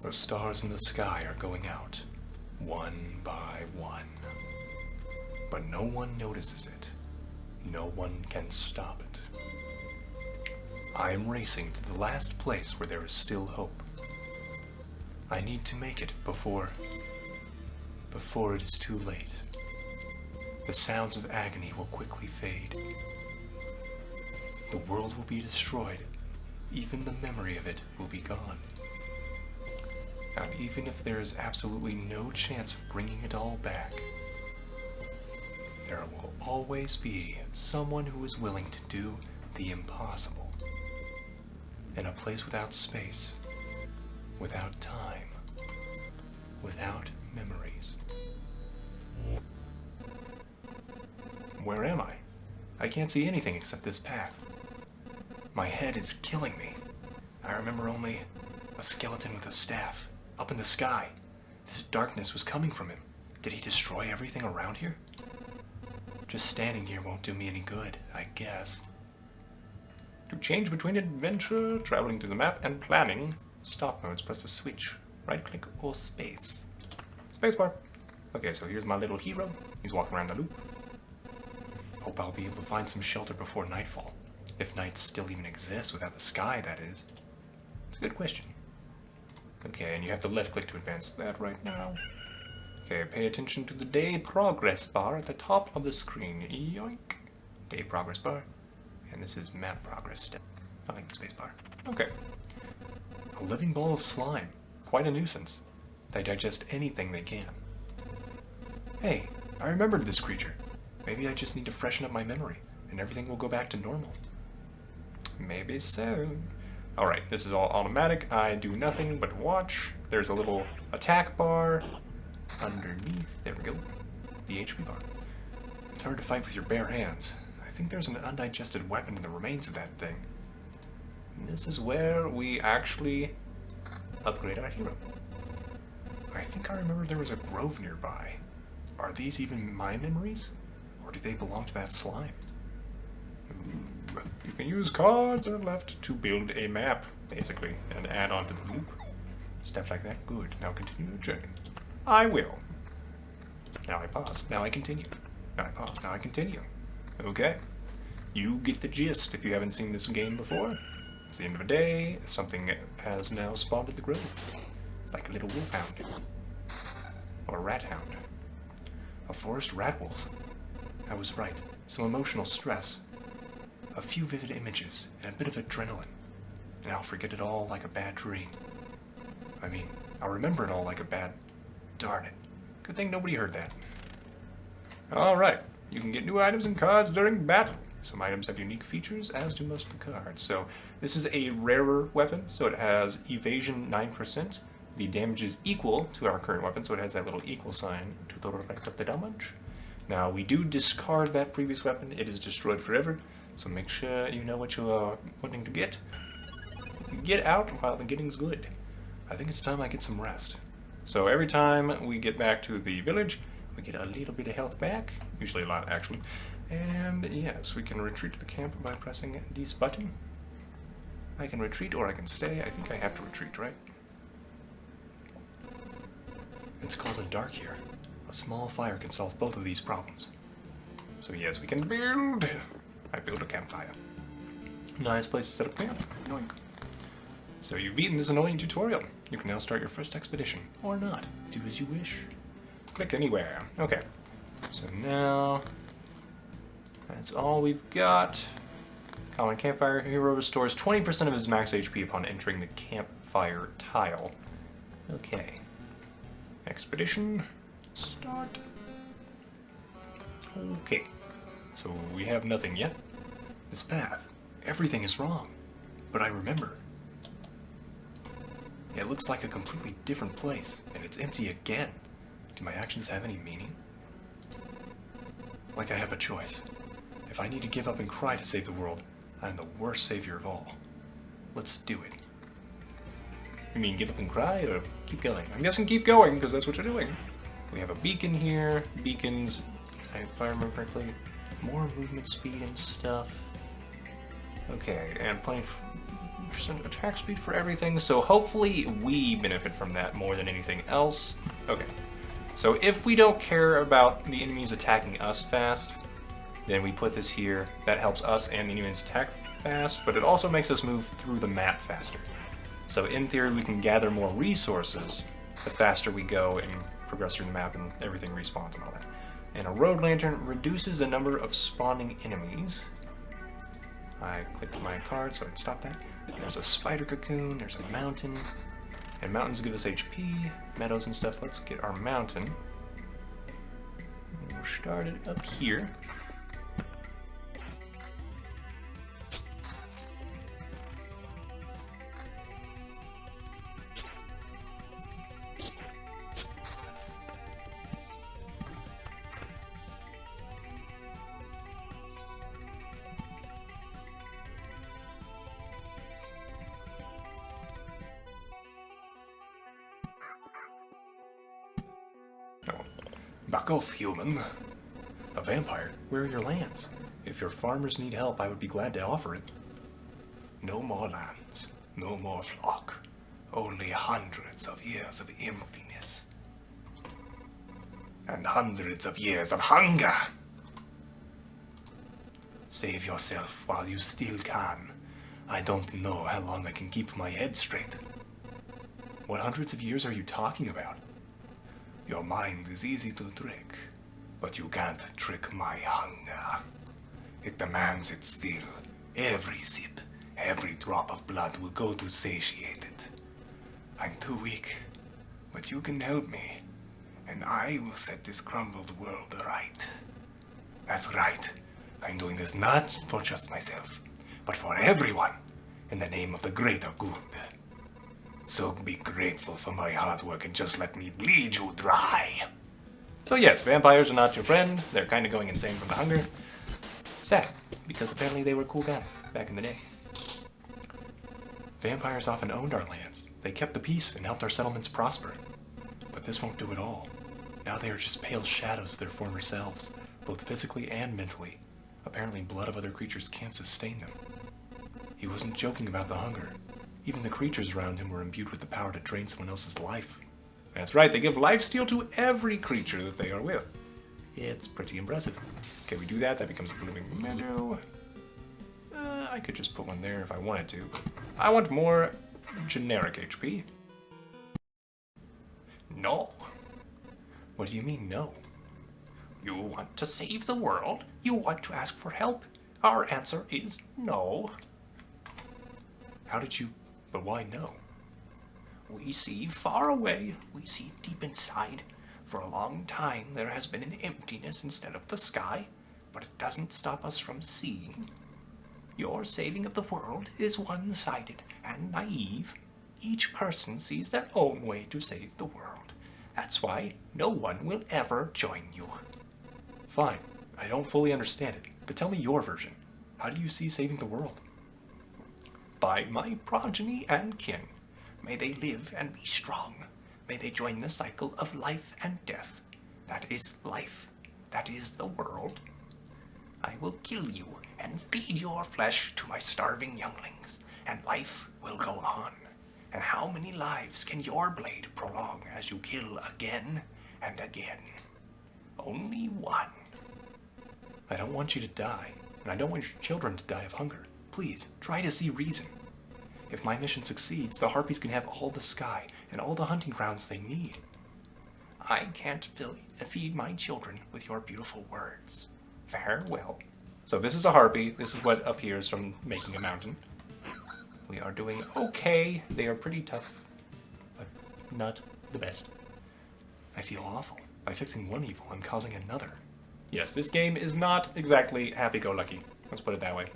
The stars in the sky are going out, one by one. But no one notices it. No one can stop it. I am racing to the last place where there is still hope. I need to make it before it is too late. The sounds of agony will quickly fade. The world will be destroyed. Even the memory of it will be gone. And even if there is absolutely no chance of bringing it all back, there will always be someone who is willing to do the impossible. In a place without space, without time, without memories. Where am I? I can't see anything except this path. My head is killing me. I remember only a skeleton with a staff, up in the sky. This darkness was coming from him. Did he destroy everything around here? Just standing here won't do me any good, I guess. To change between adventure, traveling to the map, and planning, stop modes, press the switch. Right click or space. Spacebar. Okay, so here's my little hero. He's walking around the loop. Hope I'll be able to find some shelter before nightfall. If night still even exists without the sky, that is. It's a good question. Okay, and you have to left click to advance that right now. Okay, pay attention to the day progress bar at the top of the screen. Yoink. Day progress bar. And this is map progress step. I like the space bar. Okay. A living ball of slime. Quite a nuisance. They digest anything they can. Hey, I remembered this creature. Maybe I just need to freshen up my memory, and everything will go back to normal. Maybe so. Alright, this is all automatic. I do nothing but watch. There's a little attack bar underneath. There we go. The HP bar. It's hard to fight with your bare hands. I think there's an undigested weapon in the remains of that thing. And this is where we actually upgrade our hero. I think I remember there was a grove nearby. Are these even my memories? Or do they belong to that slime? Ooh. You can use cards on the left to build a map, basically, and add on to the loop. Stuff like that. Good. Now continue the journey. I will. Now I pause. Now I continue. Now I pause. Now I continue. Okay. You get the gist if you haven't seen this game before. It's the end of a day. Something has now spawned at the grove. It's like a little wolfhound. Or a rat hound. A forest rat wolf. I was right. Some emotional stress. A few vivid images and a bit of adrenaline. And I'll forget it all like a bad dream. I mean, I'll remember it all like a bad... Darn it. Good thing nobody heard that. Alright. You can get new items and cards during battle. Some items have unique features, as do most of the cards. So, this is a rarer weapon, so it has evasion 9%. The damage is equal to our current weapon, so it has that little equal sign to the right of the damage. Now, we do discard that previous weapon. It is destroyed forever, so make sure you know what you are wanting to get. Get out while the getting's good. I think it's time I get some rest. So every time we get back to the village, we get a little bit of health back, usually a lot actually, and yes, we can retreat to the camp by pressing this button. I can retreat or I can stay. I think I have to retreat, right? It's cold and dark here. A small fire can solve both of these problems. So yes, we can build. I build a campfire. Nice place to set up camp. Yoink. So you've beaten this annoying tutorial. You can now start your first expedition, or not. Do as you wish. Click anywhere. Okay. So now, that's all we've got. Common campfire hero restores 20% of his max HP upon entering the campfire tile. Okay. Expedition. Start. Okay. So we have nothing yet. This path. Everything is wrong. But I remember. It looks like a completely different place, and it's empty again. Do my actions have any meaning? Like I have a choice. If I need to give up and cry to save the world, I'm the worst savior of all. Let's do it. You mean give up and cry, or keep going? I'm guessing keep going, because that's what you're doing. We have a beacon here. Beacons, if I remember correctly, more movement speed and stuff. Okay, and playing 100% attack speed for everything, so hopefully we benefit from that more than anything else. Okay, so if we don't care about the enemies attacking us fast, then we put this here. That helps us and the enemies attack fast, but it also makes us move through the map faster. So in theory, we can gather more resources the faster we go and progress through the map and everything respawns and all that. And a road lantern reduces the number of spawning enemies. I clicked my card so I can stop that. There's a spider cocoon, there's a mountain, and mountains give us HP, meadows and stuff. Let's get our mountain. We'll start it up here. Back off, human. A vampire? Where are your lands? If your farmers need help, I would be glad to offer it. No more lands, no more flock. Only hundreds of years of emptiness. And hundreds of years of hunger! Save yourself while you still can. I don't know how long I can keep my head straight. What hundreds of years are you talking about? Your mind is easy to trick, but you can't trick my hunger. It demands its fill. Every sip, every drop of blood will go to satiate it. I'm too weak, but you can help me, and I will set this crumbled world right. That's right. I'm doing this not for just myself, but for everyone, in the name of the greater good. So be grateful for my hard work and just let me bleed you dry. So yes, vampires are not your friend. They're kind of going insane from the hunger. Sad, because apparently they were cool guys back in the day. Vampires often owned our lands. They kept the peace and helped our settlements prosper. But this won't do it all. Now they are just pale shadows of their former selves, both physically and mentally. Apparently blood of other creatures can't sustain them. He wasn't joking about the hunger. Even the creatures around him were imbued with the power to drain someone else's life. That's right, they give lifesteal to every creature that they are with. It's pretty impressive. Okay, we do that, that becomes a blooming meadow. I could just put one there if I wanted to. I want more generic HP. No. What do you mean, no? You want to save the world? You want to ask for help? Our answer is no. How did you... But why no? We see far away, we see deep inside. For a long time there has been an emptiness instead of the sky, but it doesn't stop us from seeing. Your saving of the world is one-sided and naive. Each person sees their own way to save the world. That's why no one will ever join you. Fine, I don't fully understand it, but tell me your version. How do you see saving the world? By my progeny and kin. May they live and be strong. May they join the cycle of life and death. That is life. That is the world. I will kill you and feed your flesh to my starving younglings, and life will go on. And how many lives can your blade prolong as you kill again and again? Only one. I don't want you to die, and I don't want your children to die of hunger. Please, try to see reason. If my mission succeeds, the Harpies can have all the sky and all the hunting grounds they need. I can't feed my children with your beautiful words. Farewell. So this is a Harpy. This is what appears from making a mountain. We are doing okay. They are pretty tough, but not the best. I feel awful. By fixing one evil, I'm causing another. Yes, this game is not exactly happy-go-lucky. Let's put it that way.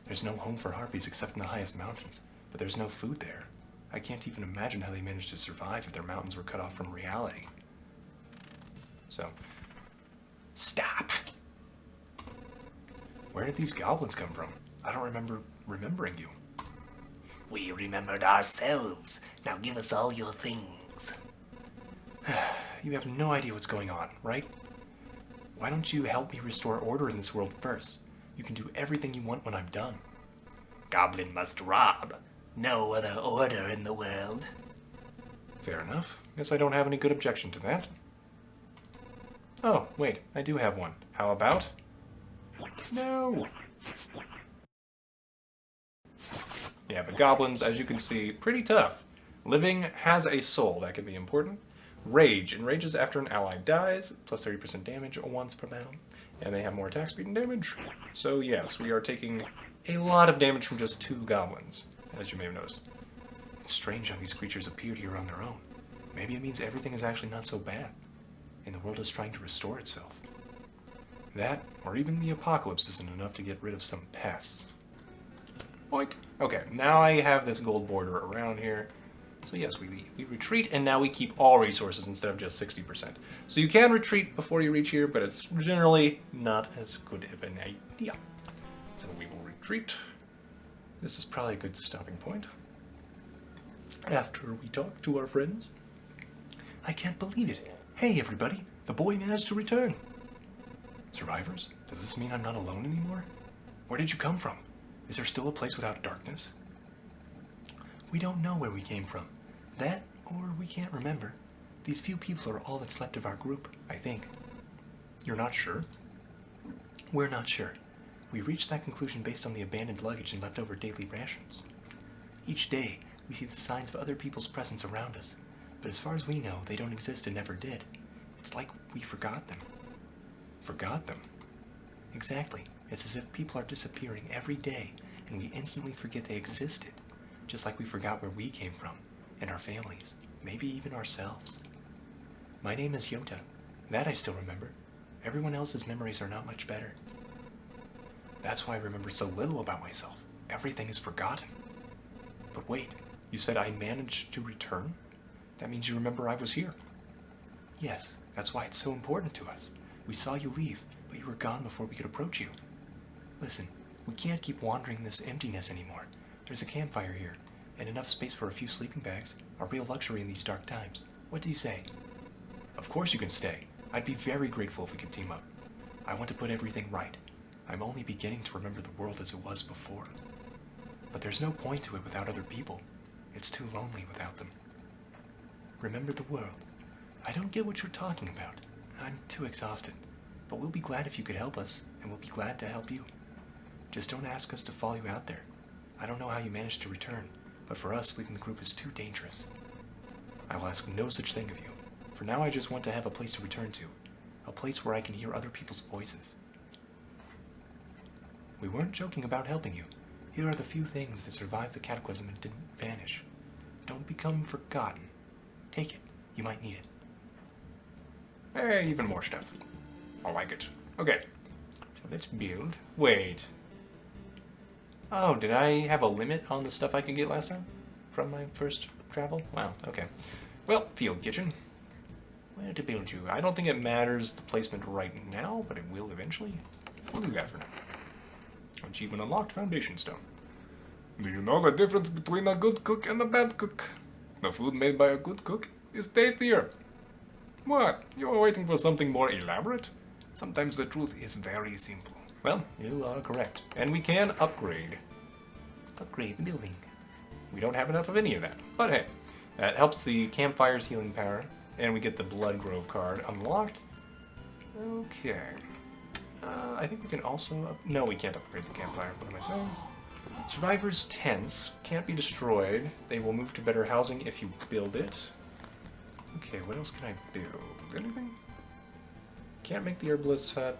There's no home for Harpies except in the highest mountains, but there's no food there. I can't even imagine how they managed to survive if their mountains were cut off from reality. So, stop! Where did these goblins come from? I don't remember remembering you. We remembered ourselves. Now give us all your things. You have no idea what's going on, right? Why don't you help me restore order in this world first? You can do everything you want when I'm done. Goblin must rob. no other order in the world. Fair enough. Guess I don't have any good objection to that. Oh, wait, I do have one. How about... No! Yeah, but goblins, as you can see, pretty tough. Living has a soul, that can be important. Rage. Enrages after an ally dies, plus 30% damage once per battle. And they have more attack speed and damage. So yes, we are taking a lot of damage from just 2 goblins, as you may have noticed. It's strange how these creatures appeared here on their own. Maybe it means everything is actually not so bad, and the world is trying to restore itself. That, or even the apocalypse, isn't enough to get rid of some pests. Boink. Okay, now I have this gold border around here. So yes, we retreat, and now we keep all resources instead of just 60%. So you can retreat before you reach here, but it's generally not as good of an idea. So we will retreat. This is probably a good stopping point. After we talk to our friends. I can't believe it. Hey everybody, the boy managed to return. Survivors? Does this mean I'm not alone anymore? Where did you come from? Is there still a place without darkness? We don't know where we came from. That, or we can't remember. These few people are all that's left of our group, I think. You're not sure? We're not sure. We reached that conclusion based on the abandoned luggage and leftover daily rations. Each day, we see the signs of other people's presence around us, but as far as we know, they don't exist and never did. It's like we forgot them. Forgot them? Exactly. It's as if people are disappearing every day, and we instantly forget they existed. Just like we forgot where we came from, and our families, maybe even ourselves. My name is Yota. That I still remember. Everyone else's memories are not much better. That's why I remember so little about myself. Everything is forgotten. But wait, you said I managed to return? That means you remember I was here. Yes, that's why it's so important to us. We saw you leave, but you were gone before we could approach you. Listen, we can't keep wandering this emptiness anymore. There's a campfire here, and enough space for a few sleeping bags, a real luxury in these dark times. What do you say? Of course you can stay. I'd be very grateful if we could team up. I want to put everything right. I'm only beginning to remember the world as it was before. But there's no point to it without other people. It's too lonely without them. Remember the world. I don't get what you're talking about. I'm too exhausted. But we'll be glad if you could help us, and we'll be glad to help you. Just don't ask us to follow you out there. I don't know how you managed to return, but for us, leaving the group is too dangerous. I will ask no such thing of you. For now, I just want to have a place to return to. A place where I can hear other people's voices. We weren't joking about helping you. Here are the few things that survived the cataclysm and didn't vanish. Don't become forgotten. Take it. You might need it. Hey, even more stuff. I like it. Okay. So let's build. Wait. Oh, did I have a limit on the stuff I could get last time? From my first travel? Wow, okay. Well, field kitchen. Where to build you? I don't think it matters the placement right now, but it will eventually. We'll do that for now. Achievement unlocked, foundation stone. Do you know the difference between a good cook and a bad cook? The food made by a good cook is tastier. What? You are waiting for something more elaborate? Sometimes the truth is very simple. Well, you are correct. And we can upgrade. Upgrade the building. We don't have enough of any of that. But hey, that helps the campfire's healing power. And we get the Blood Grove card unlocked. Okay. I think we can also... No, we can't upgrade the campfire. What am I saying? Survivors' tents can't be destroyed. They will move to better housing if you build it. Okay, what else can I build? Anything? Can't make the herbalist's hut.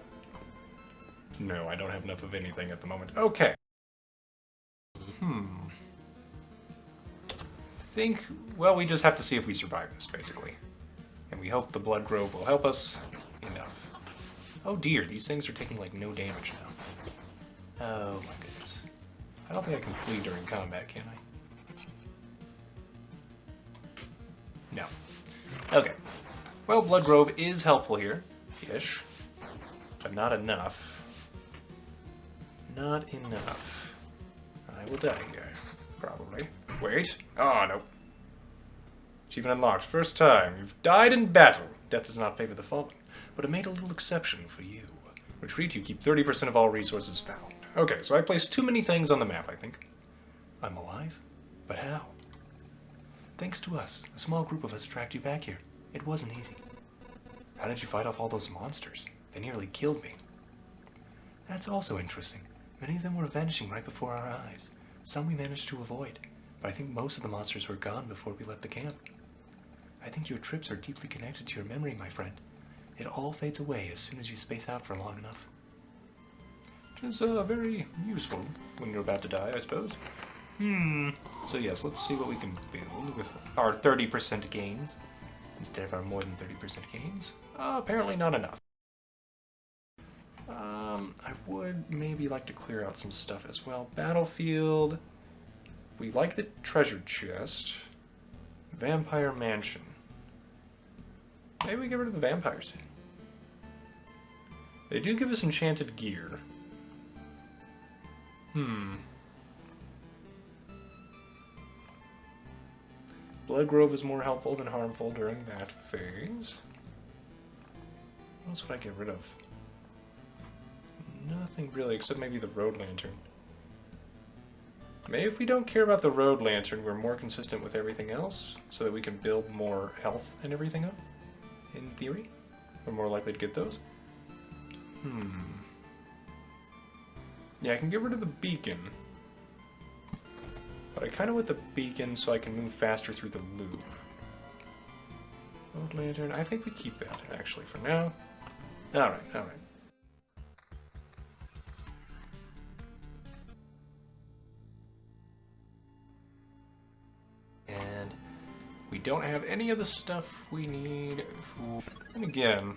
No, I don't have enough of anything at the moment. Okay. Think, well, we just have to see if we survive this, basically. And we hope the Blood Grove will help us enough. Oh dear, these things are taking, like, no damage now. Oh my goodness. I don't think I can flee during combat, can I? No. Okay. Well, Blood Grove is helpful here. Ish. But not enough. Not enough. I will die here. Probably. Wait. Oh, no. Achievement unlocked. First time. You've died in battle. Death does not favor the fallen, but it made a little exception for you. Retreat, you keep 30% of all resources found. Okay, so I placed too many things on the map, I think. I'm alive? But how? Thanks to us, a small group of us tracked you back here. It wasn't easy. How did you fight off all those monsters? They nearly killed me. That's also interesting. Many of them were vanishing right before our eyes. Some we managed to avoid, but I think most of the monsters were gone before we left the camp. I think your trips are deeply connected to your memory, my friend. It all fades away as soon as you space out for long enough. Which is very useful when you're about to die, I suppose. So yes, let's see what we can build with our 30% gains instead of our more than 30% gains. Apparently not enough. I would maybe like to clear out some stuff as well. Battlefield. We like the treasure chest. Vampire mansion. Maybe we get rid of the vampires. They do give us enchanted gear. Blood Grove is more helpful than harmful during that phase. What else would I get rid of? Nothing really, except maybe the road lantern. Maybe if we don't care about the road lantern, we're more consistent with everything else, so that we can build more health and everything up. In theory, we're more likely to get those. Yeah, I can get rid of the beacon. But I kind of want the beacon so I can move faster through the loop. Road lantern, I think we keep that, actually, for now. Alright, alright. And we don't have any of the stuff we need for... And again,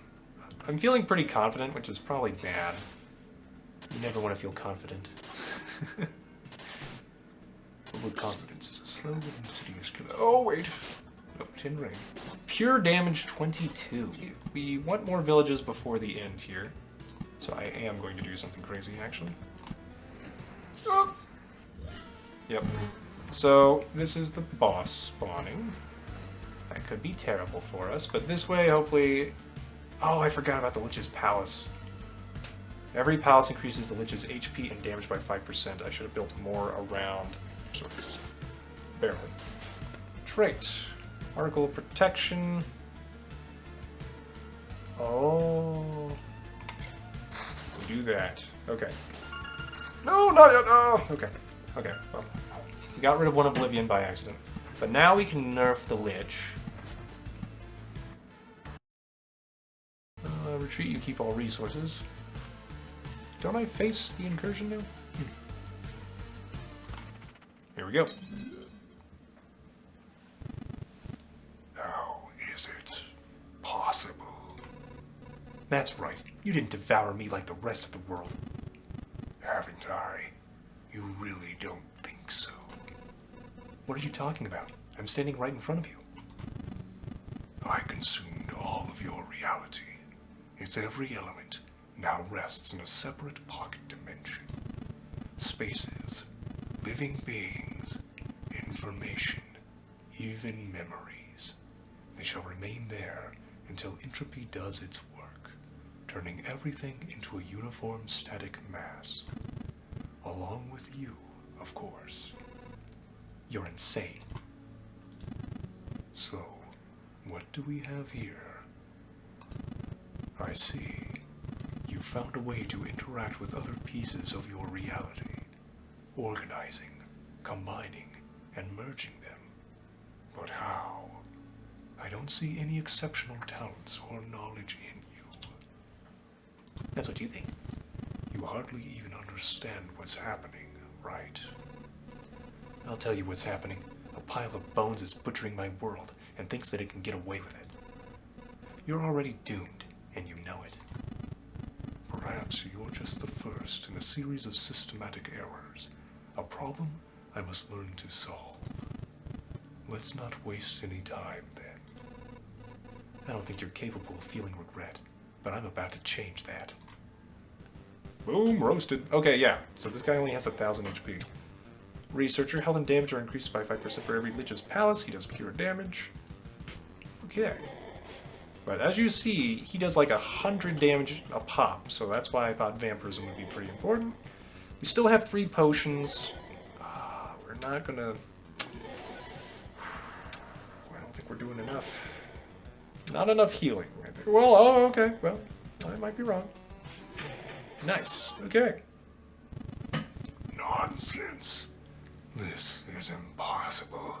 I'm feeling pretty confident, which is probably bad. You never want to feel confident. Overconfidence is a slow and insidious killer. Oh, wait. No, 10 ring. Pure damage 22. We want more villages before the end here. So I am going to do something crazy, actually. Oh. Yep. So, this is the boss spawning. That could be terrible for us, but this way, hopefully... Oh, I forgot about the Lich's Palace. Every palace increases the Lich's HP and damage by 5%. I should have built more around... Sort of. Barely. Trait. Article of Protection. Oh. We do that. Okay. No, not yet. Oh, okay. Okay, well. We got rid of one Oblivion by accident. But now we can nerf the Lich. Retreat, you keep all resources. Don't I face the incursion now? Here we go. How is it possible? That's right. You didn't devour me like the rest of the world. Haven't I? You really don't think so. What are you talking about? I'm standing right in front of you. I consumed all of your reality. Its every element now rests in a separate pocket dimension. Spaces, living beings, information, even memories. They shall remain there until entropy does its work, turning everything into a uniform static mass. Along with you, of course. You're insane. So, what do we have here? I see. You found a way to interact with other pieces of your reality, organizing, combining, and merging them. But how? I don't see any exceptional talents or knowledge in you. That's what you think. You hardly even understand what's happening, right? I'll tell you what's happening. A pile of bones is butchering my world and thinks that it can get away with it. You're already doomed, and you know it. Perhaps you're just the first in a series of systematic errors, a problem I must learn to solve. Let's not waste any time, then. I don't think you're capable of feeling regret, but I'm about to change that. Boom, roasted. Okay, yeah, so this guy only has 1,000 HP. Researcher, health and damage are increased by 5% for every Lich's Palace. He does pure damage. Okay. But as you see, he does like 100 damage a pop, so that's why I thought vampirism would be pretty important. We still have 3 potions. We're not gonna enough. Not enough healing right there. Well, oh, okay. Well, I might be wrong. Nice. Okay. Nonsense. This is impossible.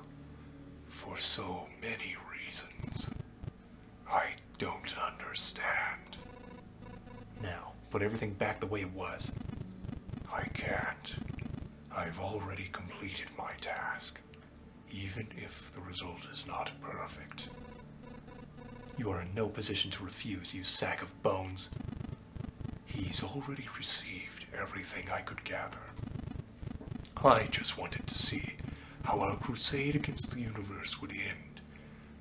For so many reasons. I don't understand. Now, put everything back the way it was. I can't. I've already completed my task, even if the result is not perfect. You are in no position to refuse, you sack of bones. He's already received everything I could gather. I just wanted to see how our crusade against the universe would end,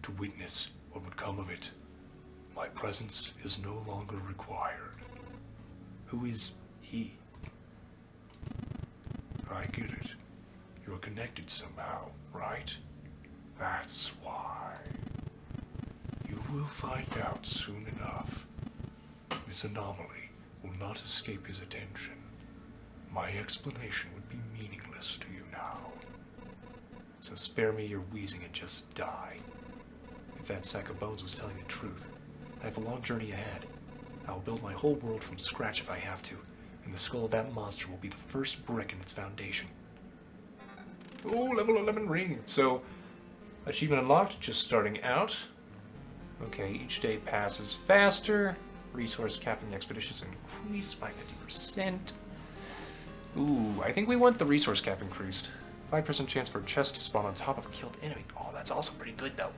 to witness what would come of it. My presence is no longer required. Who is he? I get it. You're connected somehow, right? That's why. You will find out soon enough. This anomaly will not escape his attention. My explanation would be meaningless to you now. So spare me your wheezing and just die. If that sack of bones was telling the truth, I have a long journey ahead. I will build my whole world from scratch if I have to, and the skull of that monster will be the first brick in its foundation. Oh, level 11 ring. So, achievement unlocked, just starting out. Okay, each day passes faster. Resource cap in the expedition is increased by 50%. Ooh, I think we want the resource cap increased. 5% chance for a chest to spawn on top of a killed enemy. Oh, that's also pretty good, though.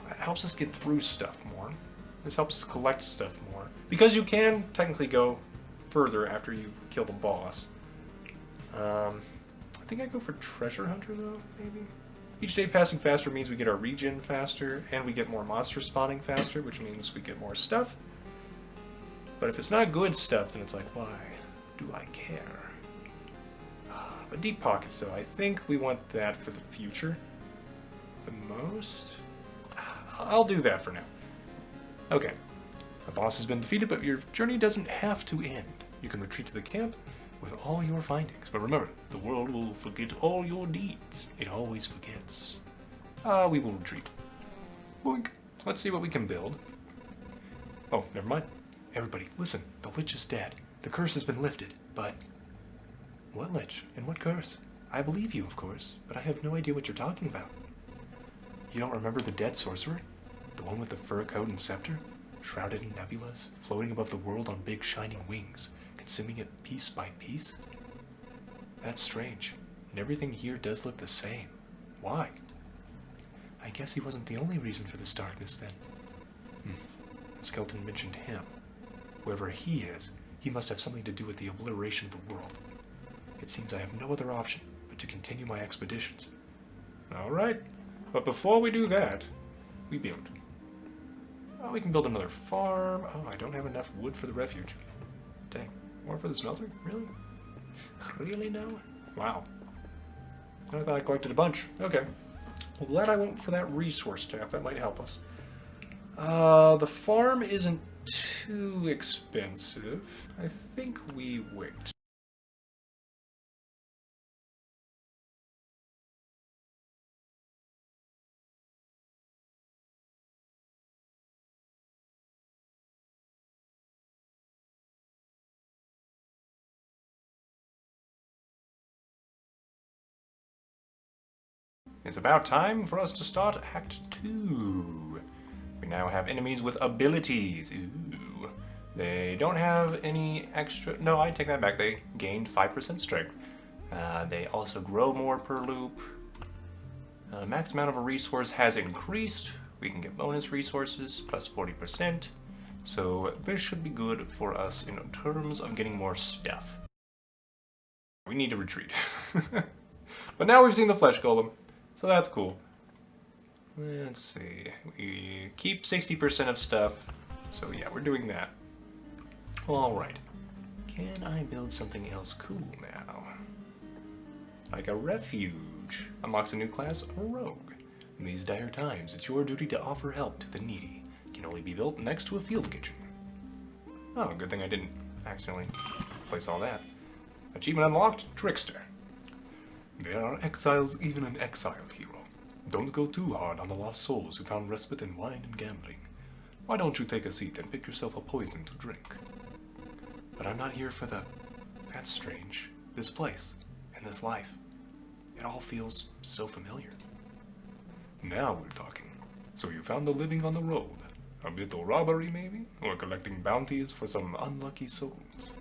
That helps us get through stuff more. This helps us collect stuff more. Because you can technically go further after you've killed a boss. I think I go for Treasure Hunter, though, maybe? Each day passing faster means we get our regen faster, and we get more monsters spawning faster, which means we get more stuff. But if it's not good stuff, then it's like, why do I care? But deep pockets, though, I think we want that for the future. The most? I'll do that for now. Okay. The boss has been defeated, but your journey doesn't have to end. You can retreat to the camp with all your findings. But remember, the world will forget all your deeds. It always forgets. We will retreat. Boink. Let's see what we can build. Oh, never mind. Everybody, listen. The Lich is dead. The curse has been lifted, but... What Lich? And what curse? I believe you, of course, but I have no idea what you're talking about. You don't remember the dead sorcerer? The one with the fur coat and scepter? Shrouded in nebulas, floating above the world on big shining wings, consuming it piece by piece? That's strange, and everything here does look the same. Why? I guess he wasn't the only reason for this darkness then. The skeleton mentioned him. Whoever he is, he must have something to do with the obliteration of the world. It seems I have no other option but to continue my expeditions. Alright, but before we do that, we build. Oh, we can build another farm. Oh, I don't have enough wood for the refuge. Dang, more for the smelter? Really? Really now? Wow. I thought I collected a bunch. Okay. Well, glad I went for that resource cap. That might help us. The farm isn't too expensive. I think we wait. It's about time for us to start Act 2. We now have enemies with abilities. Ooh. They don't have any extra... No, I take that back. They gained 5% strength. They also grow more per loop. Max amount of a resource has increased. We can get bonus resources, plus 40%. So this should be good for us in terms of getting more stuff. We need to retreat. But now we've seen the flesh golem. So that's cool. Let's see. We keep 60% of stuff. So yeah, we're doing that. Alright. Can I build something else cool now? Like a refuge. Unlocks a new class, a rogue. In these dire times, it's your duty to offer help to the needy. Can only be built next to a field kitchen. Oh, good thing I didn't accidentally place all that. Achievement unlocked, Trickster. There are exiles even in exile, hero. Don't go too hard on the lost souls who found respite in wine and gambling. Why don't you take a seat and pick yourself a poison to drink? But I'm not here for the... That's strange. This place. And this life. It all feels so familiar. Now we're talking. So you found the living on the road. A bit of robbery, maybe? Or collecting bounties for some unlucky souls?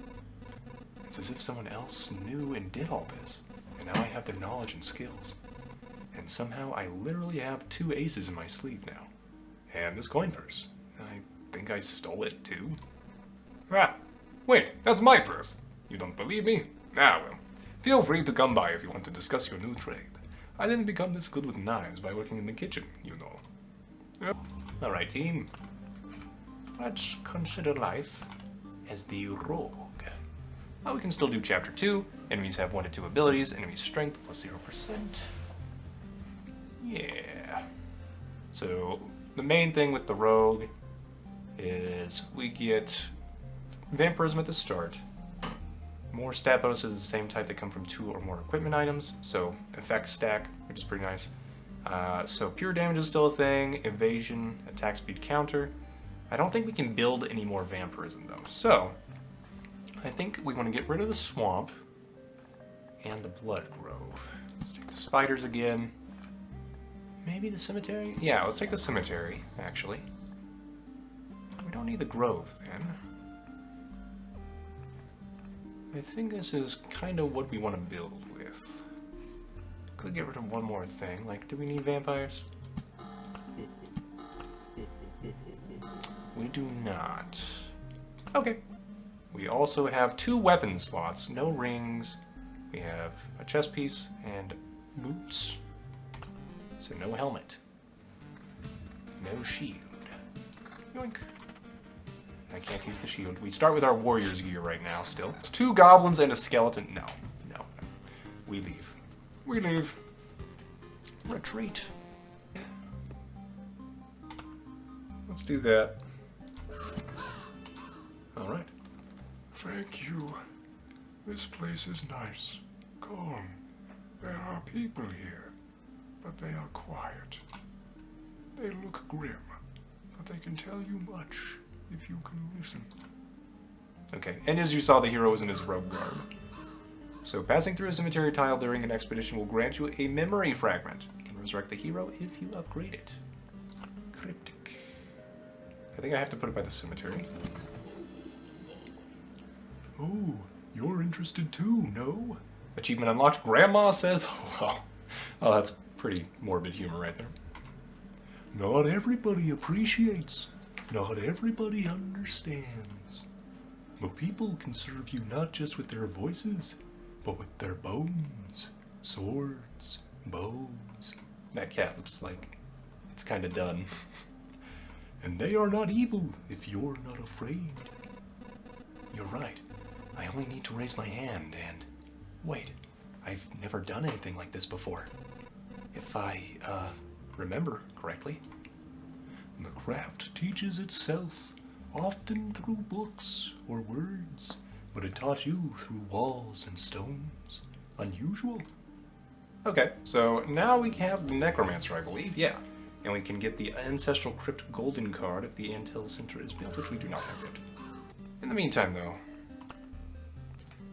It's as if someone else knew and did all this. And now I have their knowledge and skills. And somehow I literally have 2 aces in my sleeve now. And this coin purse. I think I stole it too. Ah! Wait, that's my purse! You don't believe me? Ah, well. Feel free to come by if you want to discuss your new trade. I didn't become this good with knives by working in the kitchen, you know. Yep. Alright, team. Let's consider life as the rogue. Well, we can still do Chapter 2. Enemies have 1 to 2 abilities. Enemy strength plus 0%. Yeah. So, the main thing with the rogue is we get vampirism at the start. More stat bonuses of the same type that come from 2 or more equipment items. So, effects stack, which is pretty nice. So, pure damage is still a thing. Evasion, attack speed counter. I don't think we can build any more vampirism though. So, I think we want to get rid of the swamp and the blood grove. Let's take the spiders again. Maybe the cemetery? Yeah, let's take the cemetery, actually. We don't need the grove then. I think this is kind of what we want to build with. Could get rid of one more thing, like, do we need vampires? We do not. Okay. We also have 2 weapon slots, no rings. We have a chest piece and boots. So no helmet. No shield. Yoink. I can't use the shield. We start with our warrior's gear right now still. It's 2 goblins and a skeleton. No. We leave. We leave. Retreat. Let's do that. Alright. Thank you. This place is nice, calm. There are people here, but they are quiet. They look grim, but they can tell you much if you can listen. Okay, and as you saw, the hero is in his rogue garb. So passing through a cemetery tile during an expedition will grant you a memory fragment. You can resurrect the hero if you upgrade it. Cryptic. I think I have to put it by the cemetery. Oh, you're interested too, no? Achievement unlocked. Grandma says, oh, that's pretty morbid humor right there. Not everybody appreciates. Not everybody understands. But people can serve you not just with their voices, but with their bones, swords, bows. That cat looks like it's kind of done. And they are not evil if you're not afraid. You're right. I only need to raise my hand and... Wait, I've never done anything like this before. If I, remember correctly. The craft teaches itself, often through books or words, but it taught you through walls and stones. Unusual. Okay, so now we have the Necromancer, I believe, yeah. And we can get the Ancestral Crypt Golden card if the Intel Center is built, which we do not have yet. In the meantime, though,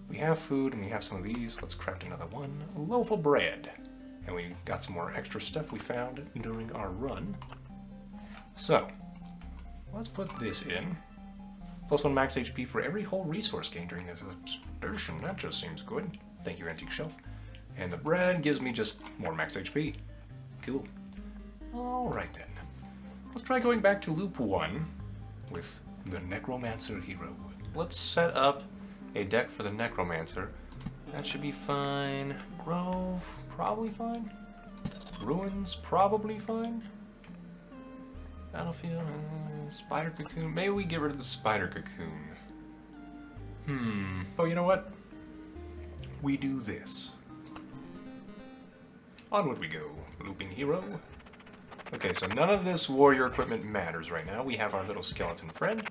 we have food and we have some of these. Let's craft another one. A loaf of bread. And we got some more extra stuff we found during our run. So, let's put this in. +1 max HP for every whole resource gained during this expedition. That just seems good. Thank you, Antique Shelf. And the bread gives me just more max HP. Cool. Alright then. Let's try going back to loop 1 with the Necromancer hero. Let's set up a deck for the Necromancer. That should be fine. Grove, probably fine. Ruins, probably fine. Battlefield, spider cocoon. Maybe we get rid of the spider cocoon. Oh, you know what? We do this. Onward we go, looping hero. Okay, so none of this warrior equipment matters right now. We have our little skeleton friend.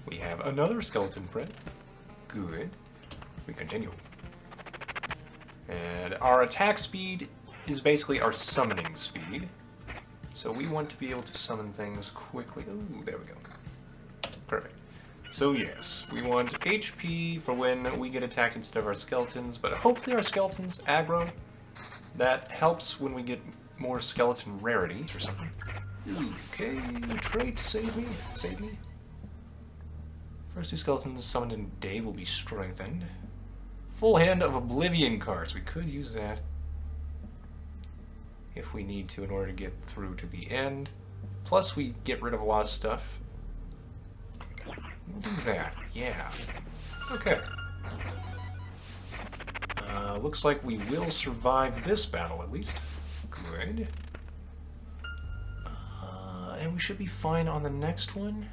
We have another skeleton friend. Good. We continue. And our attack speed is basically our summoning speed. So we want to be able to summon things quickly. Ooh, there we go. Perfect. So yes, we want HP for when we get attacked instead of our skeletons, but hopefully our skeletons aggro. That helps when we get more skeleton rarity or something. Okay, trait, save me, save me. First 2 skeletons summoned in a day will be strengthened. Full hand of Oblivion cards, we could use that if we need to in order to get through to the end. Plus we get rid of a lot of stuff. We'll do that, yeah. Okay. Looks like we will survive this battle at least. Good. And we should be fine on the next one.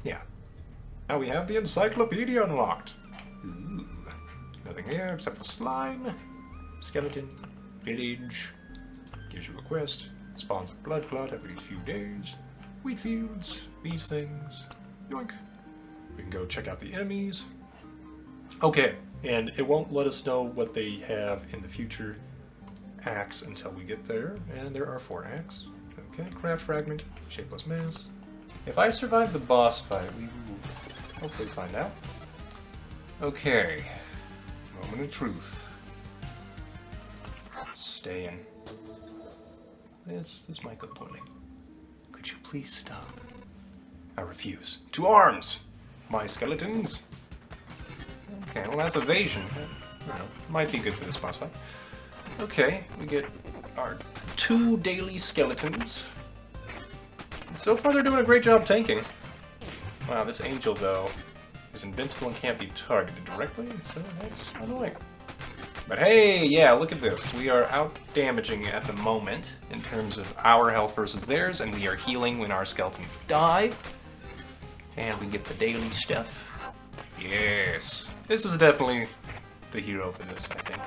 Yeah. Now we have the encyclopedia unlocked. Ooh. Nothing here except for slime, skeleton, village, gives you a quest, spawns a blood clot every few days, wheat fields, these things, yoink. We can go check out the enemies. Okay, and it won't let us know what they have in the future acts until we get there, and there are 4 acts. Okay, craft fragment, shapeless mass. If I survive the boss fight, we will hopefully find out. Okay, moment of truth. Stay in. This might go poorly. Could you please stop? I refuse. To arms, my skeletons. Okay, well that's evasion. You know, might be good for this boss fight. Okay, we get our 2 daily skeletons. And so far they're doing a great job tanking. Wow, this angel though is invincible and can't be targeted directly, so that's annoying. But hey, yeah, look at this. We are out damaging at the moment in terms of our health versus theirs, and we are healing when our skeletons die. And we get the daily stuff. Yes. This is definitely the hero for this, I think.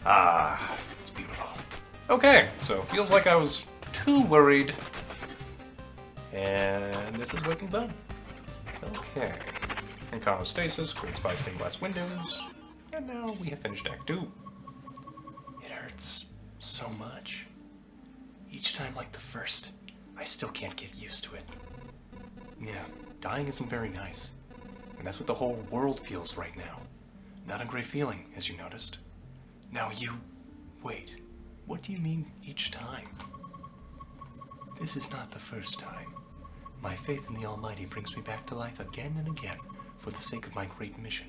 Ah, it's beautiful. Okay, so feels like I was too worried. And this is Waking Bone. Okay. Inconostasis creates 5 stained glass windows. And now we have finished Act 2. It hurts so much. Each time like the first, I still can't get used to it. Yeah, dying isn't very nice. And that's what the whole world feels right now. Not a great feeling, as you noticed. Now you... Wait, what do you mean each time? This is not the first time. My faith in the Almighty brings me back to life again and again for the sake of my great mission.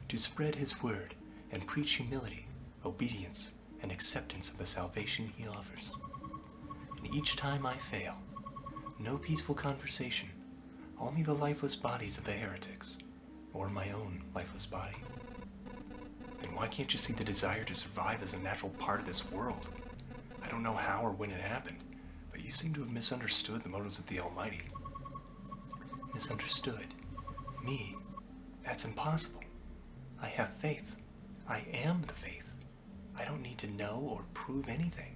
To spread his word and preach humility, obedience, and acceptance of the salvation he offers. And each time I fail, no peaceful conversation, only the lifeless bodies of the heretics, or my own lifeless body. Then why can't you see the desire to survive as a natural part of this world? I don't know how or when it happened, but you seem to have misunderstood the motives of the Almighty. Misunderstood? Me? That's impossible. I have faith. I am the faith. I don't need to know or prove anything.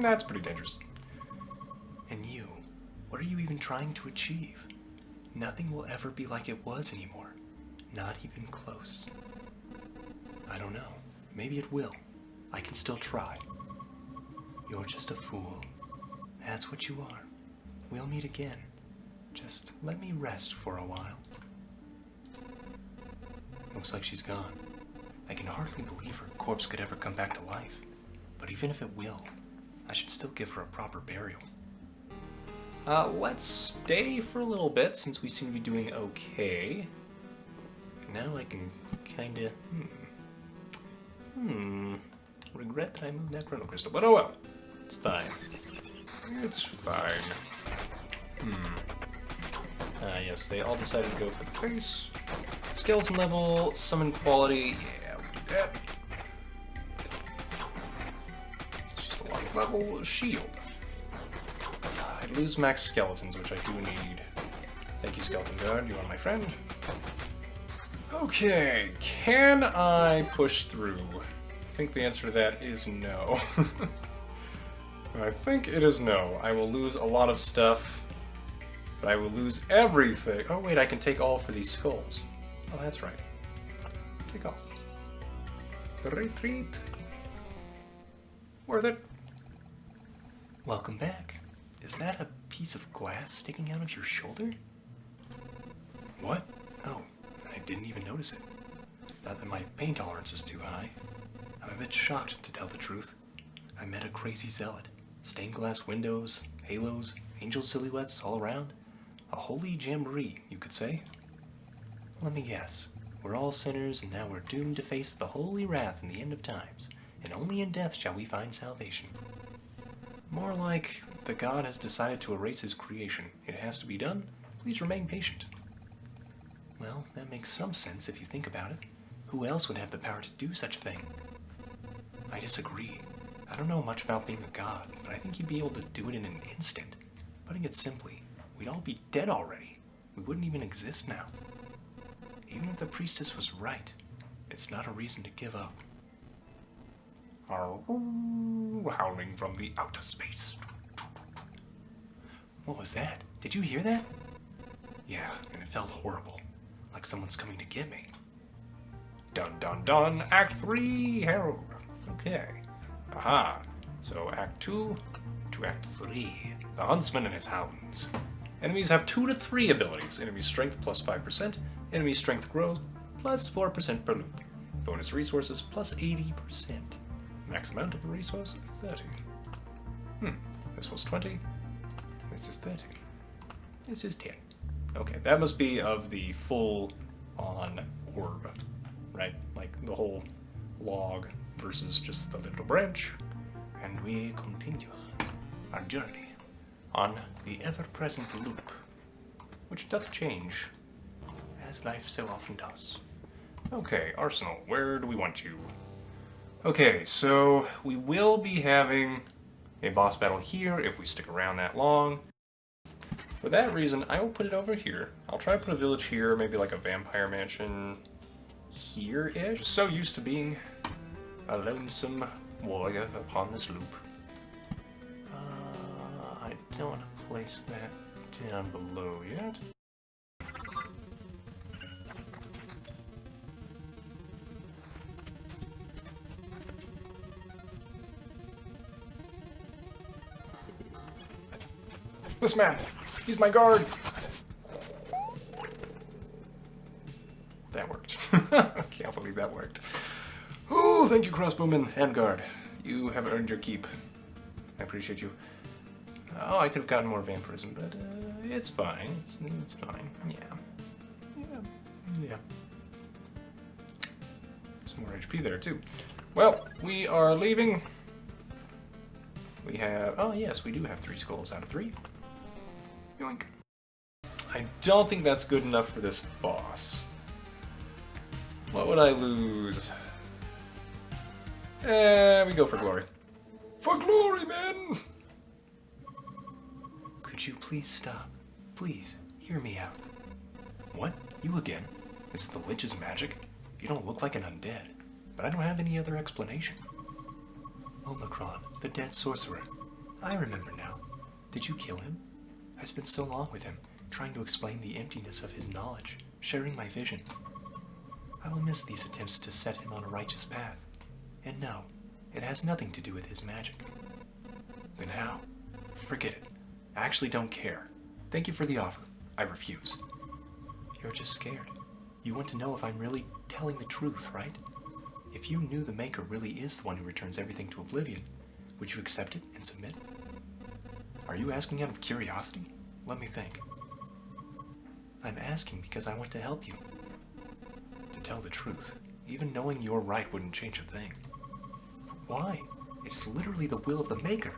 That's pretty dangerous. And you, what are you even trying to achieve? Nothing will ever be like it was anymore. Not even close. I don't know. Maybe it will. I can still try. You're just a fool. That's what you are. We'll meet again. Just let me rest for a while. Looks like she's gone. I can hardly believe her corpse could ever come back to life. But even if it will, I should still give her a proper burial. Let's stay for a little bit since we seem to be doing okay. Now I can kinda... Regret that I moved that chrono crystal, but oh well. It's fine. It's fine. Yes, they all decided to go for the face. Skeleton level, summon quality, yeah, we'll do that. It's just a lot of level shield. I lose max skeletons, which I do need. Thank you, Skeleton Guard, you are my friend. Okay, can I push through? I think the answer to that is no. I think it is no. I will lose a lot of stuff, but I will lose everything. Oh wait, I can take all for these skulls. Oh, that's right. Take all. Retreat. Worth it. Welcome back. Is that a piece of glass sticking out of your shoulder? What? Oh, I didn't even notice it. Not that my pain tolerance is too high. I'm a bit shocked, to tell the truth. I met a crazy zealot. Stained glass windows, halos, angel silhouettes all around. A holy jamboree, you could say. Let me guess. We're all sinners, and now we're doomed to face the holy wrath in the end of times, and only in death shall we find salvation. More like, the God has decided to erase his creation. It has to be done. Please remain patient. Well, that makes some sense if you think about it. Who else would have the power to do such a thing? I disagree. I don't know much about being a god, but I think you'd be able to do it in an instant. Putting it simply, we'd all be dead already. We wouldn't even exist now. Even if the priestess was right, it's not a reason to give up. Howling from the outer space. What was that? Did you hear that? Yeah, and it felt horrible. Like someone's coming to get me. Dun dun dun, Act 3, Herald. Okay. Aha. So Act 2 to Act 3. The Huntsman and his Hounds. Enemies have 2 to 3 abilities. Enemy strength plus 5%. Enemy strength grows plus 4% per loop. Bonus resources plus 80%. Max amount of a resource, 30. This was 20. This is 30. This is 10. Okay, that must be of the full-on orb, right? Like the whole log versus just the little branch. And we continue our journey on the ever-present loop, which doth change, as life so often does. Okay, Arsenal, where do we want you? Okay, so we will be having a boss battle here if we stick around that long. For that reason, I will put it over here. I'll try to put a village here, maybe like a vampire mansion here-ish. So used to being a lonesome warrior upon this loop. I don't want to place that down below yet. This man, he's my guard. That worked. I can't believe that worked. Oh, thank you, crossbowman and guard. You have earned your keep. I appreciate you. Oh, I could have gotten more vampirism, but it's fine. It's fine. Yeah. Some more HP there, too. Well, we are leaving. We have... Oh, yes, we do have 3 skulls out of 3. Yoink. I don't think that's good enough for this boss. What would I lose? We go for glory. For glory, man! Could you please stop? Please, hear me out. What? You again? Is it the Lich's magic? You don't look like an undead, but I don't have any other explanation. Omicron, the dead sorcerer. I remember now. Did you kill him? I spent so long with him, trying to explain the emptiness of his knowledge, sharing my vision. I will miss these attempts to set him on a righteous path. And no, it has nothing to do with his magic. Then how? Forget it. I actually don't care. Thank you for the offer. I refuse. You're just scared. You want to know if I'm really telling the truth, right? If you knew the Maker really is the one who returns everything to oblivion, would you accept it and submit? Are you asking out of curiosity? Let me think. I'm asking because I want to help you. To tell the truth, even knowing you're right wouldn't change a thing. Why? It's literally the will of the Maker.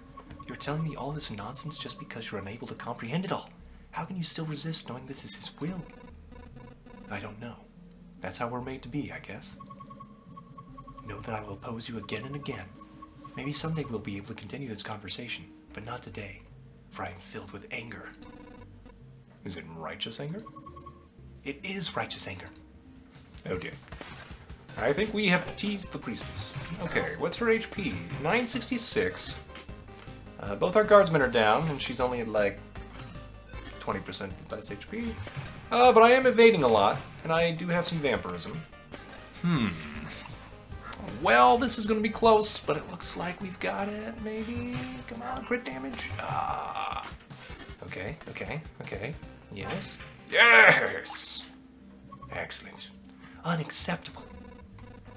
You're telling me all this nonsense just because you're unable to comprehend it all. How can you still resist knowing this is his will? I don't know. That's how we're made to be, I guess. Know that I will oppose you again and again. Maybe someday we'll be able to continue this conversation, but not today, for I am filled with anger. Is it righteous anger? It is righteous anger. Oh dear. I think we have teased the priestess. Okay, what's her HP? 966. Both our guardsmen are down, and she's only at like 20% less HP. But I am evading a lot, and I do have some vampirism. Well, this is going to be close, but it looks like we've got it, maybe. Come on, crit damage. Ah. Okay. Yes. Yes! Excellent. Unacceptable.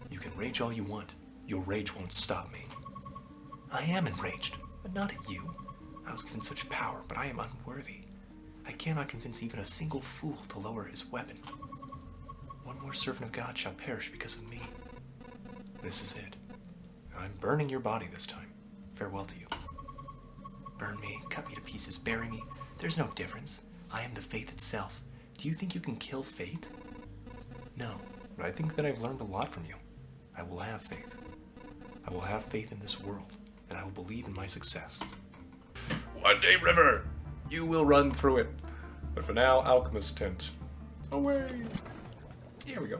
You can rage all you want. Your rage won't stop me. I am enraged, but not at you. I was given such power, but I am unworthy. I cannot convince even a single fool to lower his weapon. One more servant of God shall perish because of me. This is it. I'm burning your body this time. Farewell to you. Burn me, cut me to pieces, bury me. There's no difference. I am the faith itself. Do you think you can kill faith? No, but I think that I've learned a lot from you. I will have faith. I will have faith in this world, and I will believe in my success. One day, River, you will run through it. But for now, Alchemist's tent. Away! Here we go.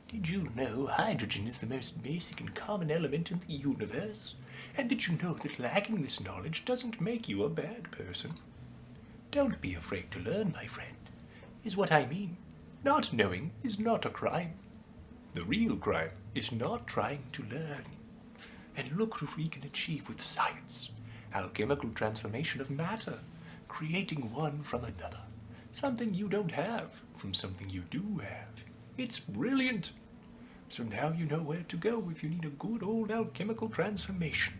Did you know hydrogen is the most basic and common element in the universe? And did you know that lacking this knowledge doesn't make you a bad person? Don't be afraid to learn, my friend, is what I mean. Not knowing is not a crime. The real crime is not trying to learn. And look what we can achieve with science. Alchemical transformation of matter, creating one from another. Something you don't have from something you do have. It's brilliant. So now you know where to go if you need a good old alchemical transformation.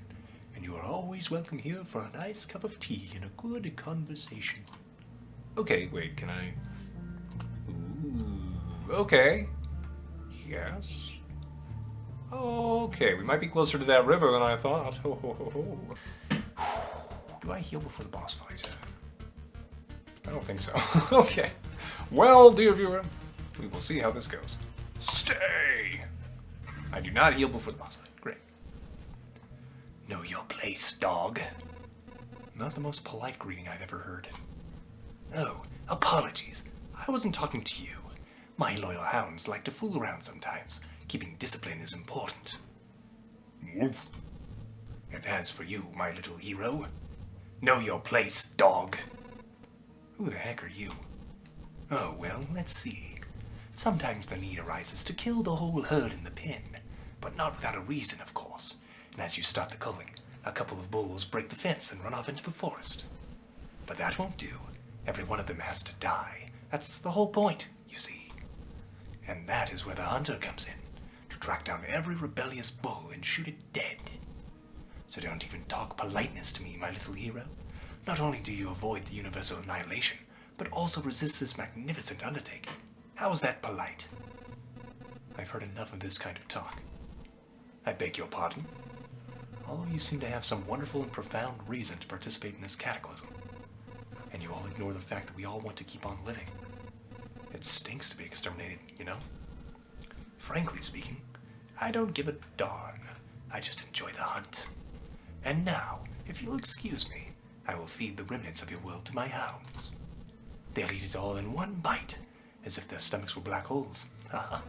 And you are always welcome here for a nice cup of tea and a good conversation. Okay, wait, can I... Ooh, okay. Yes. Okay, we might be closer to that river than I thought. Ho, ho, ho, ho. Do I heal before the boss fight? I don't think so. Okay. Well, dear viewer, we will see how this goes. Stay! I do not heal before the boss fight. Great. Know your place, dog. Not the most polite greeting I've ever heard. Oh, apologies. I wasn't talking to you. My loyal hounds like to fool around sometimes. Keeping discipline is important. Woof. And as for you, my little hero, know your place, dog. Who the heck are you? Oh, well, let's see. Sometimes the need arises to kill the whole herd in the pen, but not without a reason, of course. And as you start the culling, a couple of bulls break the fence and run off into the forest. But that won't do. Every one of them has to die. That's the whole point, you see. And that is where the hunter comes in, to track down every rebellious bull and shoot it dead. So don't even talk politeness to me, my little hero. Not only do you avoid the universal annihilation, but also resist this magnificent undertaking. How is that polite? I've heard enough of this kind of talk. I beg your pardon? All of you seem to have some wonderful and profound reason to participate in this cataclysm. And you all ignore the fact that we all want to keep on living. It stinks to be exterminated, you know? Frankly speaking, I don't give a darn. I just enjoy the hunt. And now, if you'll excuse me, I will feed the remnants of your world to my hounds. They'll eat it all in one bite, as if their stomachs were black holes. Haha.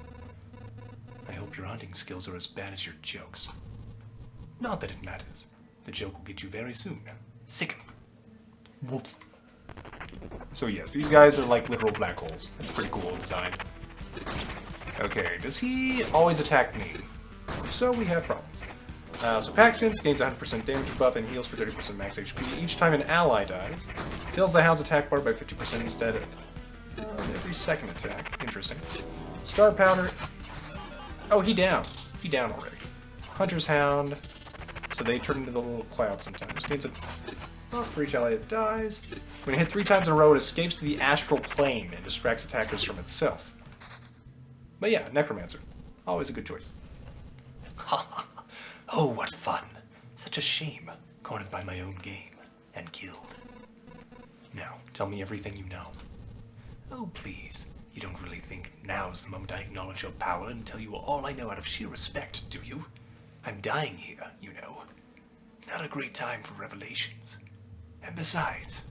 I hope your hunting skills are as bad as your jokes. Not that it matters. The joke will get you very soon. Sick 'em. Woof. So yes, these guys are like literal black holes. It's pretty cool design. Okay, does he always attack me? If so, we have problems. So Pack Sense gains 100% damage buff and heals for 30% max HP each time an ally dies. Fills the Hound's attack bar by 50% instead of every second attack. Interesting. Star Powder. Oh, he down. He down already. Hunter's Hound. So they turn into the little cloud sometimes. Gains a buff for each ally that dies. When hit 3 times in a row, it escapes to the astral plane and distracts attackers from itself. But yeah, Necromancer. Always a good choice. Oh, what fun. Such a shame. Cornered by my own game. And killed. Now, tell me everything you know. Oh, please. You don't really think now's the moment I acknowledge your power and tell you all I know out of sheer respect, do you? I'm dying here, you know. Not a great time for revelations. And besides,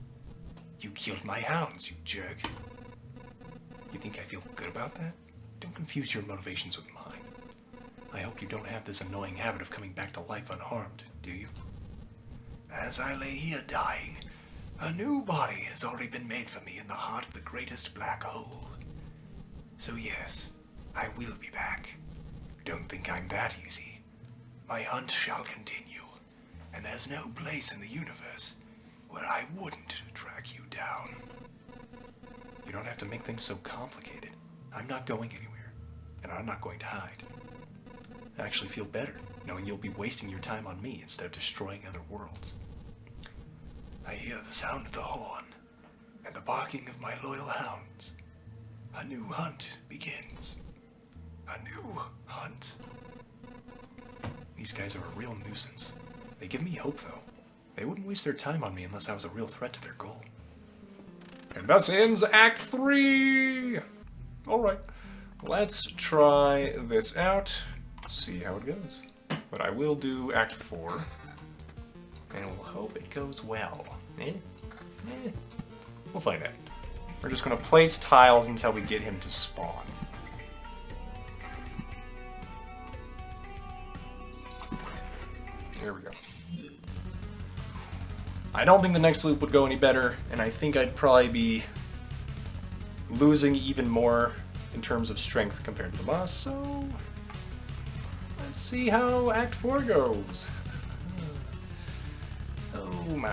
you killed my hounds, you jerk. You think I feel good about that? Don't confuse your motivations with mine. I hope you don't have this annoying habit of coming back to life unharmed, do you? As I lay here dying, a new body has already been made for me in the heart of the greatest black hole. So yes, I will be back. Don't think I'm that easy. My hunt shall continue, and there's no place in the universe where I wouldn't track you down. You don't have to make things so complicated. I'm not going anywhere, and I'm not going to hide. I actually feel better knowing you'll be wasting your time on me instead of destroying other worlds. I hear the sound of the horn and the barking of my loyal hounds. A new hunt begins. A new hunt. These guys are a real nuisance. They give me hope, though. They wouldn't waste their time on me unless I was a real threat to their goal. And thus ends Act 3! Alright, let's try this out, see how it goes. But I will do Act 4, and we'll hope it goes well. We'll find out. We're just going to place tiles until we get him to spawn. There we go. I don't think the next loop would go any better, and I think I'd probably be losing even more in terms of strength compared to the boss, so let's see how Act 4 goes. Oh my.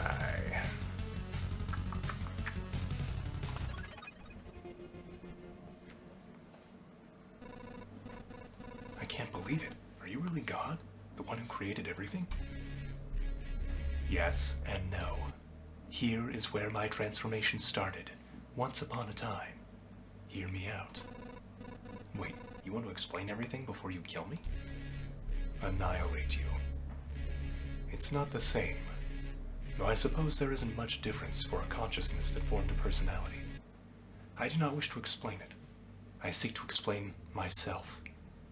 I can't believe it. Are you really God? The one who created everything? Yes and no. Here is where my transformation started, once upon a time. Hear me out. Wait, you want to explain everything before you kill me? Annihilate you. It's not the same. Though I suppose there isn't much difference for a consciousness that formed a personality. I do not wish to explain it. I seek to explain myself.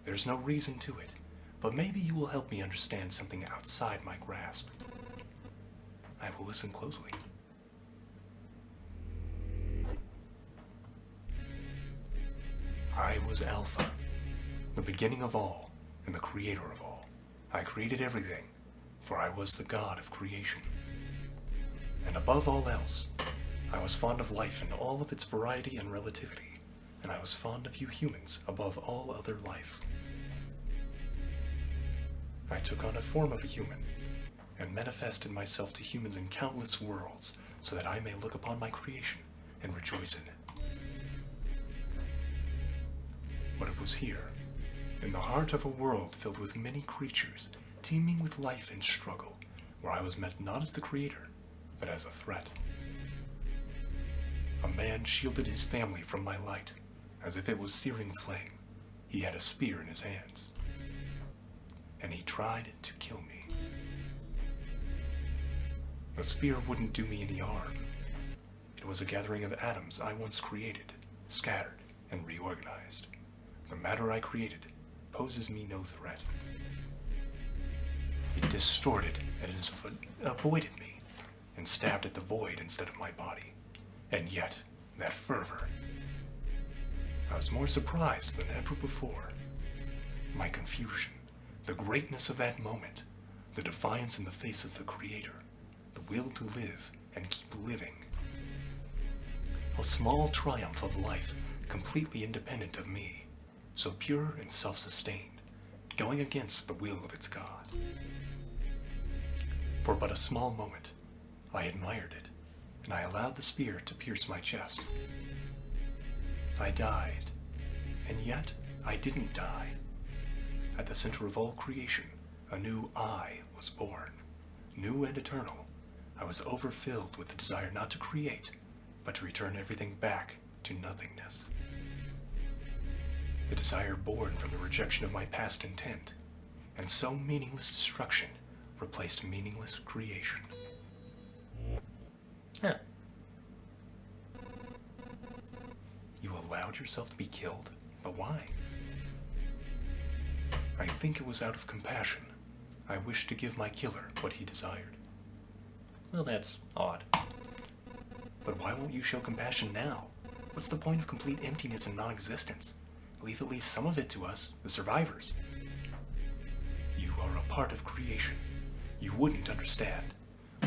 There's no reason to it, but maybe you will help me understand something outside my grasp. I will listen closely. I was Alpha, the beginning of all, and the creator of all. I created everything, for I was the god of creation. And above all else, I was fond of life in all of its variety and relativity, and I was fond of you humans above all other life. I took on a form of a human, and manifested myself to humans in countless worlds, so that I may look upon my creation and rejoice in it. But it was here, in the heart of a world filled with many creatures, teeming with life and struggle, where I was met not as the creator, but as a threat. A man shielded his family from my light, as if it was searing flame. He had a spear in his hands, and he tried to kill me. The spear wouldn't do me any harm. It was a gathering of atoms I once created, scattered, and reorganized. The matter I created poses me no threat. It distorted as if it avoided me, and stabbed at the void instead of my body. And yet, that fervor. I was more surprised than ever before. My confusion, the greatness of that moment, the defiance in the face of the Creator, the will to live and keep living. A small triumph of life, completely independent of me, so pure and self-sustained, going against the will of its God. For but a small moment, I admired it, and I allowed the spear to pierce my chest. I died, and yet I didn't die. At the center of all creation, a new I was born, new and eternal. I was overfilled with the desire not to create, but to return everything back to nothingness. The desire born from the rejection of my past intent, and so meaningless destruction replaced meaningless creation. Huh. You allowed yourself to be killed, but why? I think it was out of compassion. I wished to give my killer what he desired. Well, that's odd. But why won't you show compassion now? What's the point of complete emptiness and non-existence? Leave at least some of it to us, the survivors. You are a part of creation. You wouldn't understand.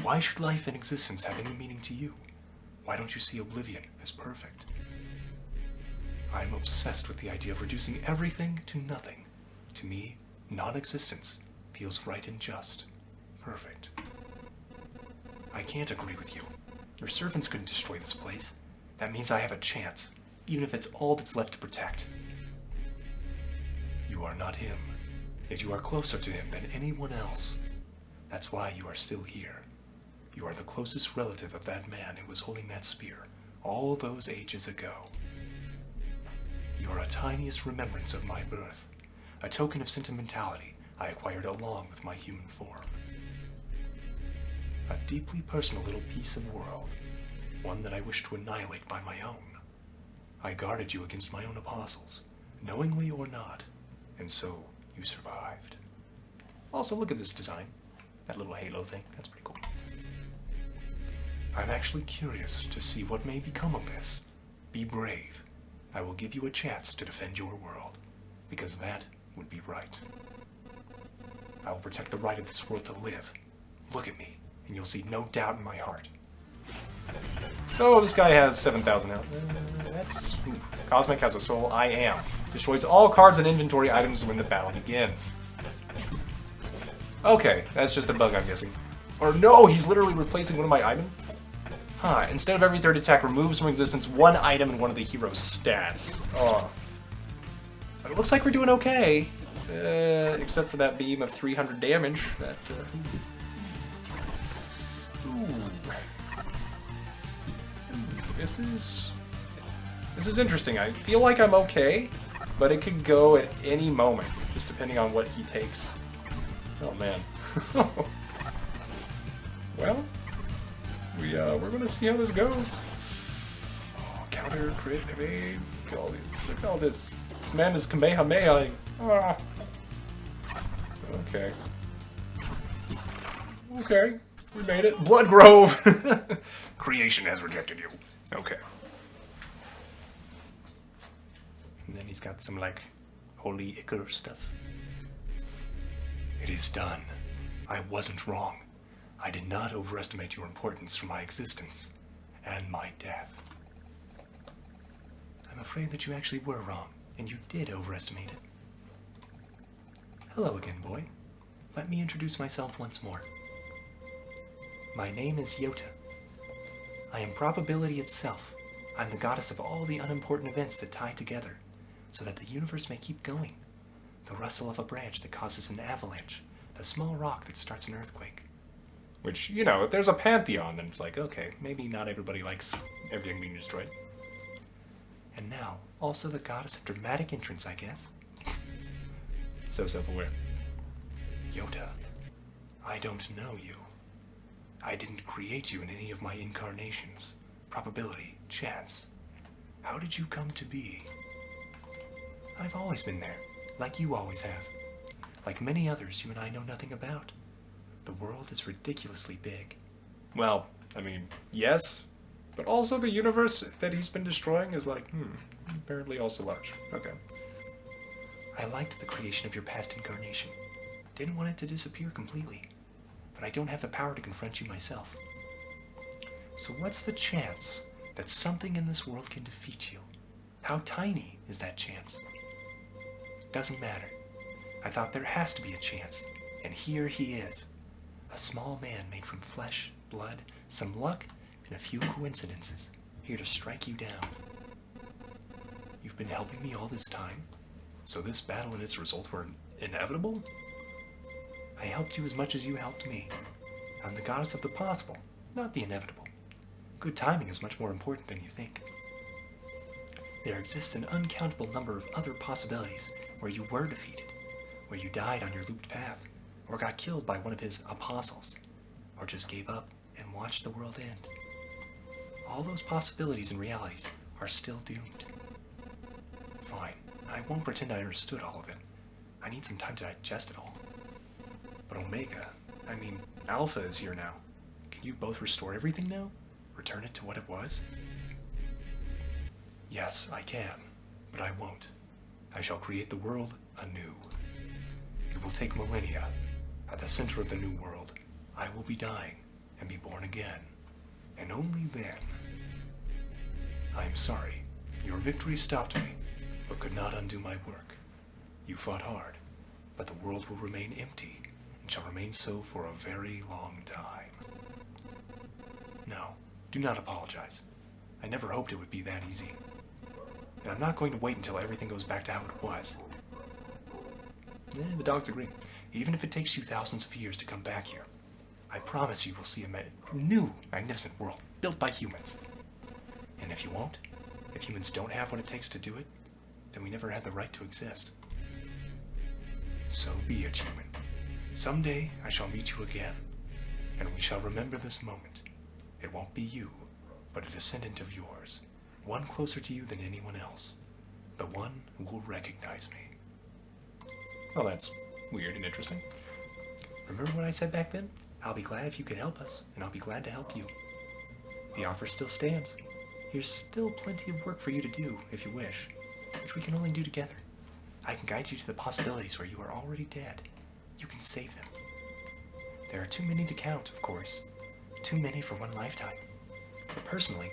Why should life and existence have any meaning to you? Why don't you see oblivion as perfect? I'm obsessed with the idea of reducing everything to nothing, To me, non-existence feels right and just. Perfect. I can't agree with you. Your servants couldn't destroy this place. That means I have a chance, even if it's all that's left to protect. You are not him, yet you are closer to him than anyone else. That's why you are still here. You are the closest relative of that man who was holding that spear all those ages ago. You are a tiniest remembrance of my birth, a token of sentimentality I acquired along with my human form. A deeply personal little piece of world, one that I wish to annihilate by my own. I guarded you against my own apostles, knowingly or not, and so you survived. Also, look at this design. That little halo thing, that's pretty cool. I'm actually curious to see what may become of this. Be brave. I will give you a chance to defend your world, because that would be right. I will protect the right of this world to live. Look at me, and you'll see no doubt in my heart. So this guy has 7,000 health. That's... Cosmic has a soul. I am. Destroys all cards and inventory items when the battle begins. Okay, that's just a bug, I'm guessing. Or no, he's literally replacing one of my items? Huh, instead of every third attack, removes from existence one item in one of the hero's stats. Oh. But it looks like we're doing okay. Except for that beam of 300 damage. That, This is interesting. I feel like I'm okay, but it could go at any moment, just depending on what he takes. Oh man. Well, we're gonna see how this goes. Oh, counter, crit, evade. Look at all this. This man is Kamehameha. Ah. Okay. Okay, we made it. Blood Grove. Creation has rejected you. Okay. And then he's got some, like, holy ichor stuff. It is done. I wasn't wrong. I did not overestimate your importance for my existence and my death. I'm afraid that you actually were wrong, and you did overestimate it. Hello again, boy. Let me introduce myself once more. My name is Yota. I am probability itself. I'm the goddess of all the unimportant events that tie together, so that the universe may keep going. The rustle of a branch that causes an avalanche, the small rock that starts an earthquake. Which, you know, if there's a pantheon, then it's like, okay, maybe not everybody likes everything being destroyed. And now, also the goddess of dramatic entrance, I guess. So self-aware. Yota, I don't know you. I didn't create you in any of my incarnations. Probability, chance. How did you come to be? I've always been there, like you always have. Like many others you and I know nothing about. The world is ridiculously big. Well, I mean, yes, but also the universe that he's been destroying is like, apparently also large. Okay. I liked the creation of your past incarnation. Didn't want it to disappear completely, but I don't have the power to confront you myself. So what's the chance that something in this world can defeat you? How tiny is that chance? Doesn't matter. I thought there has to be a chance, and here he is. A small man made from flesh, blood, some luck, and a few coincidences, here to strike you down. You've been helping me all this time, so this battle and its result were inevitable? I helped you as much as you helped me. I'm the goddess of the possible, not the inevitable. Good timing is much more important than you think. There exists an uncountable number of other possibilities where you were defeated, where you died on your looped path, or got killed by one of his apostles, or just gave up and watched the world end. All those possibilities and realities are still doomed. Fine, I won't pretend I understood all of it. I need some time to digest it all. But Omega, I mean, Alpha is here now. Can you both restore everything now? Return it to what it was? Yes, I can, but I won't. I shall create the world anew. It will take millennia. At the center of the new world, I will be dying and be born again. And only then. I am sorry. Your victory stopped me, but could not undo my work. You fought hard, but the world will remain empty, and shall remain so for a very long time. No, do not apologize. I never hoped it would be that easy. And I'm not going to wait until everything goes back to how it was. The dogs agree. Even if it takes you thousands of years to come back here, I promise you will see a new, magnificent world built by humans. And if you won't, if humans don't have what it takes to do it, then we never had the right to exist. So be it, human. Someday I shall meet you again, and we shall remember this moment. It won't be you, but a descendant of yours, one closer to you than anyone else, the one who will recognize me. Well, that's weird and interesting. Remember what I said back then? I'll be glad if you could help us, and I'll be glad to help you. The offer still stands. Here's still plenty of work for you to do, if you wish, which we can only do together. I can guide you to the possibilities where you are already dead. You can save them. There are too many to count, of course. Too many for one lifetime. But personally,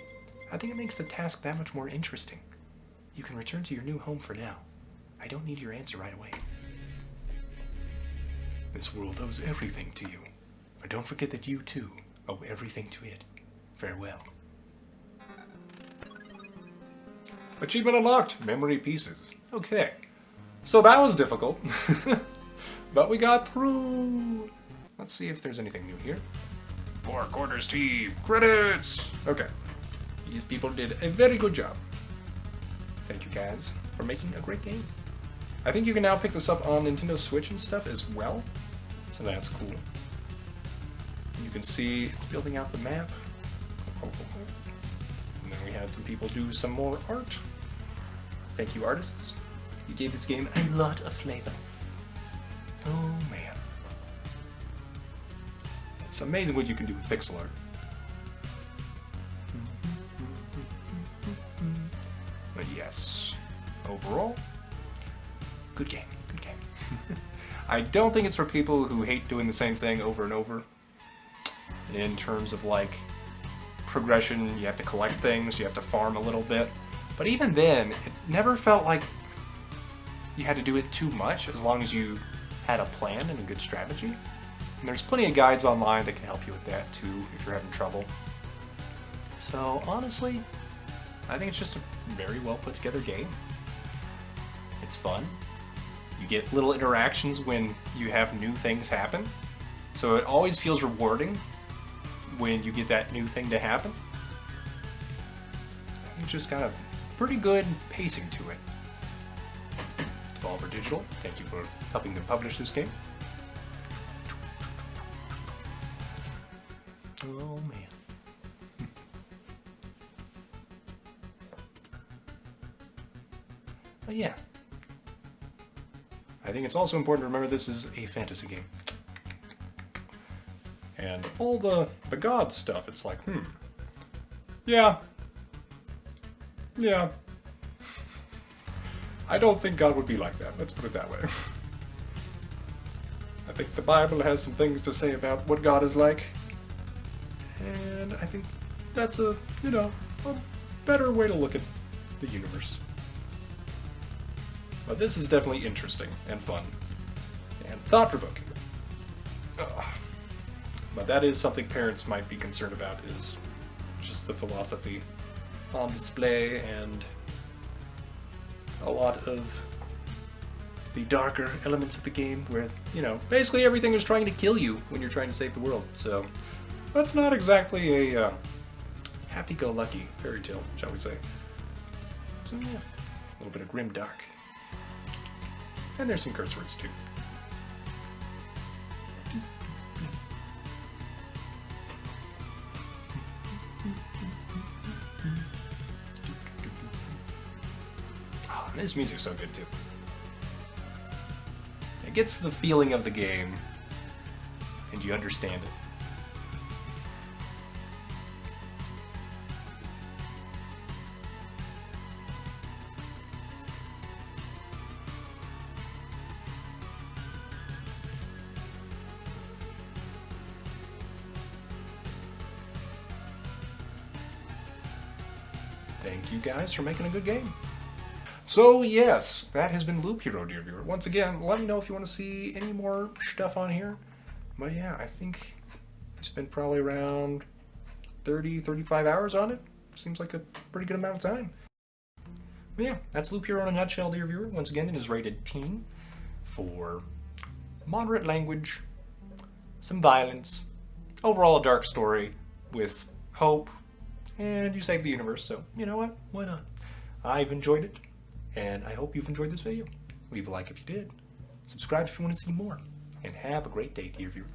I think it makes the task that much more interesting. You can return to your new home for now. I don't need your answer right away. This world owes everything to you. But don't forget that you, too, owe everything to it. Farewell. Achievement unlocked. Memory pieces. Okay. So that was difficult. But we got through. Let's see if there's anything new here. 4 quarters team. Credits! Okay. These people did a very good job. Thank you guys for making a great game. I think you can now pick this up on Nintendo Switch and stuff as well. So that's cool. You can see it's building out the map. And then we had some people do some more art. Thank you, artists. You gave this game a lot of flavor. Oh man. It's amazing what you can do with pixel art. But yes, overall, good game, good game. I don't think it's for people who hate doing the same thing over and over. In terms of like progression, you have to collect things, you have to farm a little bit. But even then, it never felt like you had to do it too much as long as you had a plan and a good strategy. And there's plenty of guides online that can help you with that too if you're having trouble. So honestly, I think it's just a very well put together game. It's fun. You get little interactions when you have new things happen. So it always feels rewarding when you get that new thing to happen. It's just got a pretty good pacing to it. Devolver Digital, thank you for helping them publish this game. Oh man. But yeah. I think it's also important to remember this is a fantasy game. And all the god stuff, it's like, yeah. I don't think God would be like that, let's put it that way. I think the Bible has some things to say about what God is like. And I think that's a better way to look at the universe. But this is definitely interesting and fun. And thought-provoking. But that is something parents might be concerned about, is just the philosophy on display and a lot of the darker elements of the game where, basically everything is trying to kill you when you're trying to save the world. So that's not exactly a happy-go-lucky fairy tale, shall we say. So yeah, a little bit of grim dark. And there's some curse words too. Oh, and this music's so good too. It gets the feeling of the game, and you understand it. Thank you guys for making a good game. So yes, that has been Loop Hero, dear viewer. Once again, let me know if you want to see any more stuff on here. But yeah, I think I spent probably around 30, 35 hours on it. Seems like a pretty good amount of time. But yeah, that's Loop Hero in a nutshell, dear viewer. Once again, it is rated teen for moderate language, some violence, overall a dark story with hope, and you save the universe, so you know what? Why not? I've enjoyed it, and I hope you've enjoyed this video. Leave a like if you did, subscribe if you want to see more, and have a great day, dear viewer.